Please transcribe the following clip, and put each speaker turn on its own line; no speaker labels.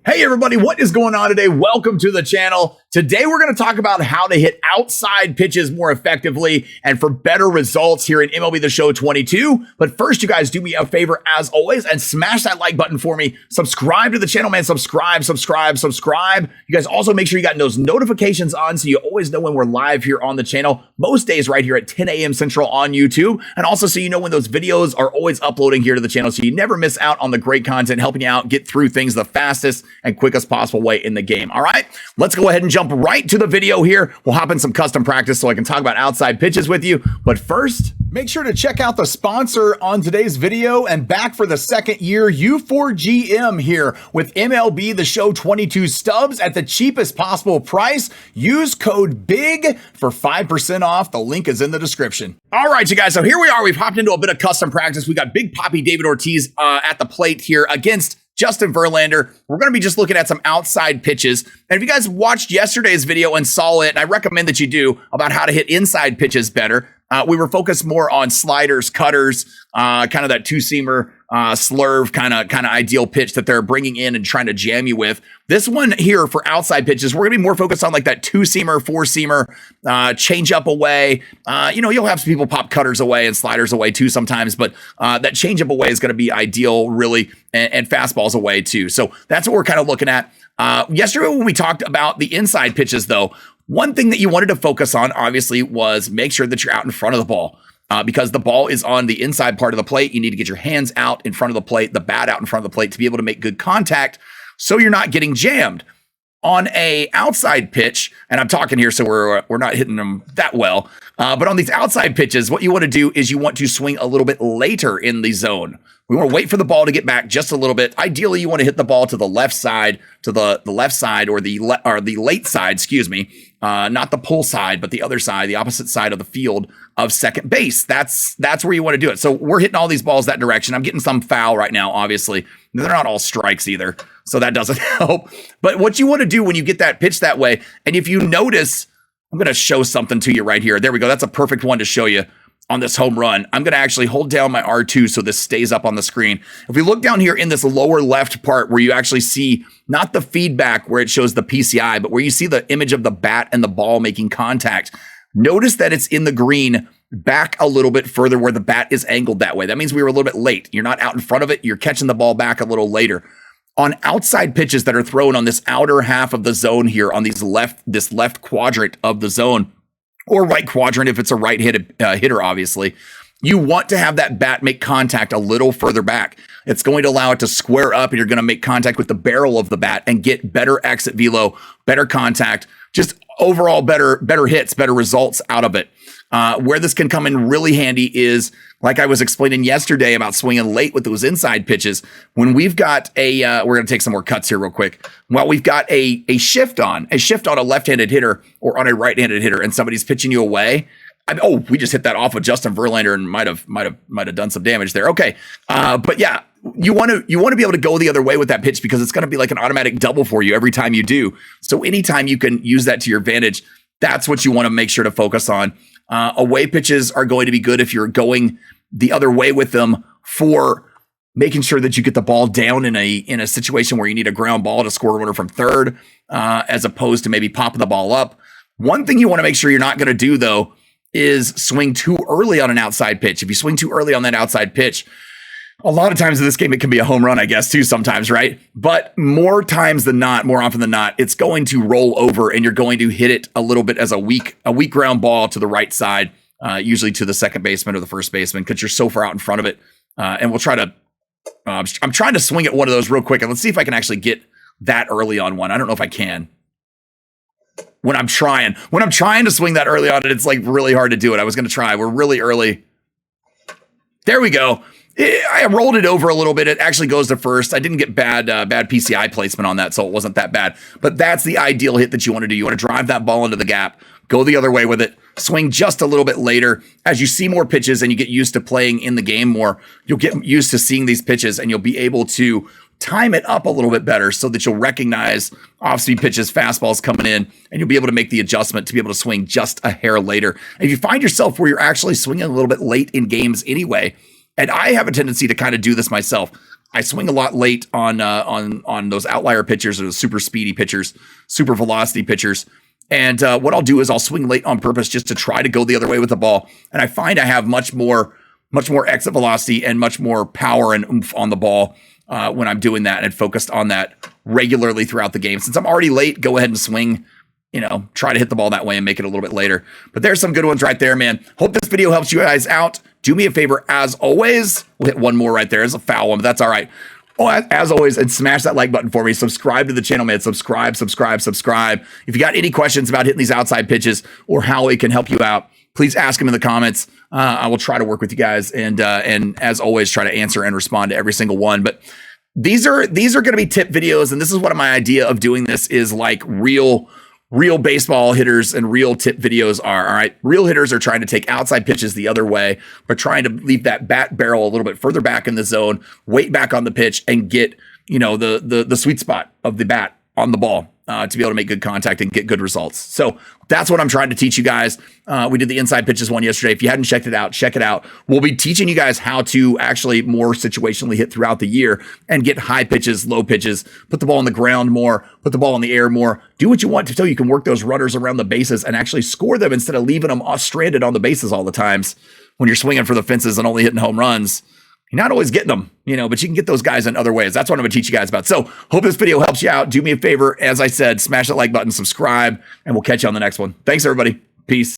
Hey everybody, what is going on today? Welcome to the channel. Today we're going to talk about how to hit outside pitches more effectively and for better results here in MLB The Show 22. But first, you guys do me a favor as always and smash that like button for me. Subscribe to the channel, man. Subscribe. You guys also make sure you got those notifications on so you always know when we're live here on the channel. Most days right here at 10 a.m. Central on YouTube. And also so you know when those videos are always uploading here to the channel so you never miss out on the great content helping you out get through things the fastest and quickest possible way in the game. All right, let's go ahead and jump right to the video here. We'll hop in some custom practice so I can talk about outside pitches with you. But first, make sure to check out the sponsor on today's video and back for the second year, U4GM here with MLB The Show 22 Stubs at the cheapest possible price. Use code BIG for 5% off. The link is in the description. All right, you guys, so here we are. We've hopped into a bit of custom practice. We got Big Papi David Ortiz at the plate here against Justin Verlander. We're going to be just looking at some outside pitches. And if you guys watched yesterday's video and saw it, and I recommend that you do, about how to hit inside pitches better, we were focused more on sliders, cutters, kind of that two-seamer, slurve kind of ideal pitch that they're bringing in and trying to jam you with. This one here for outside pitches, we're going to be more focused on like that two-seamer, four-seamer, change up away. You'll have some people pop cutters away and sliders away too sometimes, but that change up away is going to be ideal really, and fastballs away too. So that's what we're kind of looking at. Yesterday when we talked about the inside pitches though, one thing that you wanted to focus on obviously was make sure that you're out in front of the ball. Because the ball is on the inside part of the plate, you need to get your hands out in front of the plate, the bat out in front of the plate to be able to make good contact so you're not getting jammed. On a outside pitch, and I'm talking here so we're not hitting them that well, but on these outside pitches, what you want to do is you want to swing a little bit later in the zone. We want to wait for the ball to get back just a little bit. Ideally, you want to hit the ball to the left side, or the late side, excuse me, not the pull side, but the other side, the opposite side of the field of second base. That's where you want to do it. So we're hitting all these balls that direction. I'm getting some foul right now, obviously. They're not all strikes either, so that doesn't help. But what you want to do when you get that pitch that way, and if you notice, I'm going to show something to you right here. There we go. That's a perfect one to show you on this home run. I'm going to actually hold down my R2 so this stays up on the screen. If we look down here in this lower left part where you actually see not the feedback where it shows the PCI, but where you see the image of the bat and the ball making contact, notice that it's in the green back a little bit further where the bat is angled that way. That means we were a little bit late. You're not out in front of it. You're catching the ball back a little later. On outside pitches that are thrown on this outer half of the zone here, on this left quadrant of the zone, or right quadrant if it's a right hitter, obviously, you want to have that bat make contact a little further back. It's going to allow it to square up, and you're going to make contact with the barrel of the bat and get better exit velo, better contact, just overall better hits, better results out of it. Where this can come in really handy is, like I was explaining yesterday about swinging late with those inside pitches. When we've got we're going to take some more cuts here real quick. Well, we've got a shift on a left-handed hitter or on a right-handed hitter, and somebody's pitching you away. We just hit that off of Justin Verlander and might have done some damage there. Okay, but yeah, you want to be able to go the other way with that pitch because it's going to be like an automatic double for you every time you do. So anytime you can use that to your advantage, that's what you want to make sure to focus on. Away pitches are going to be good if you're going the other way with them for making sure that you get the ball down in a situation where you need a ground ball to score a runner from third, as opposed to maybe popping the ball up. One thing you want to make sure you're not going to do though is swing too early on an outside pitch. If you swing too early on that outside pitch, a lot of times in this game, it can be a home run, I guess, too, sometimes, right? But more often than not, it's going to roll over and you're going to hit it a little bit as a weak ground ball to the right side, usually to the second baseman or the first baseman, because you're so far out in front of it. And we'll try to, I'm trying to swing at one of those real quick, and let's see if I can actually get that early on one. I don't know if I can. When I'm trying to swing that early on it, it's like really hard to do it. I was going to try. We're really early. There we go. I rolled it over a little bit. It actually goes to first. I didn't get bad PCI placement on that, so it wasn't that bad. But that's the ideal hit that you want to do. You want to drive that ball into the gap, go the other way with it, swing just a little bit later. As you see more pitches and you get used to playing in the game more, you'll get used to seeing these pitches and you'll be able to time it up a little bit better so that you'll recognize off-speed pitches, fastballs coming in, and you'll be able to make the adjustment to be able to swing just a hair later. And if you find yourself where you're actually swinging a little bit late in games anyway, and I have a tendency to kind of do this myself, I swing a lot late on those outlier pitchers or the super speedy pitchers, super velocity pitchers. And what I'll do is I'll swing late on purpose just to try to go the other way with the ball. And I find I have much more exit velocity and much more power and oomph on the ball when I'm doing that and focused on that regularly throughout the game. Since I'm already late, go ahead and swing, try to hit the ball that way and make it a little bit later. But there's some good ones right there, man. Hope this video helps you guys out. Do me a favor, as always. We'll hit one more right there. It's a foul one, but that's all right. Oh, as always, and smash that like button for me. Subscribe to the channel, man. Subscribe. If you got any questions about hitting these outside pitches or how it can help you out, please ask them in the comments. I will try to work with you guys, and as always, try to answer and respond to every single one. But these are going to be tip videos, and this is what my idea of doing this is, like real baseball hitters and real tip videos are. All right, real hitters are trying to take outside pitches the other way, but trying to leave that bat barrel a little bit further back in the zone, weight back on the pitch, and get the sweet spot of the bat on the ball to be able to make good contact and get good results. So that's what I'm trying to teach you guys. We did the inside pitches one yesterday. If you hadn't checked it out, check it out. We'll be teaching you guys how to actually more situationally hit throughout the year and get high pitches, low pitches, put the ball on the ground more, put the ball in the air more, do what you want so you can work those runners around the bases and actually score them instead of leaving them stranded on the bases all the times when you're swinging for the fences and only hitting home runs. You're not always getting them, but you can get those guys in other ways. That's what I'm going to teach you guys about. So hope this video helps you out. Do me a favor. As I said, smash that like button, subscribe, and we'll catch you on the next one. Thanks, everybody. Peace.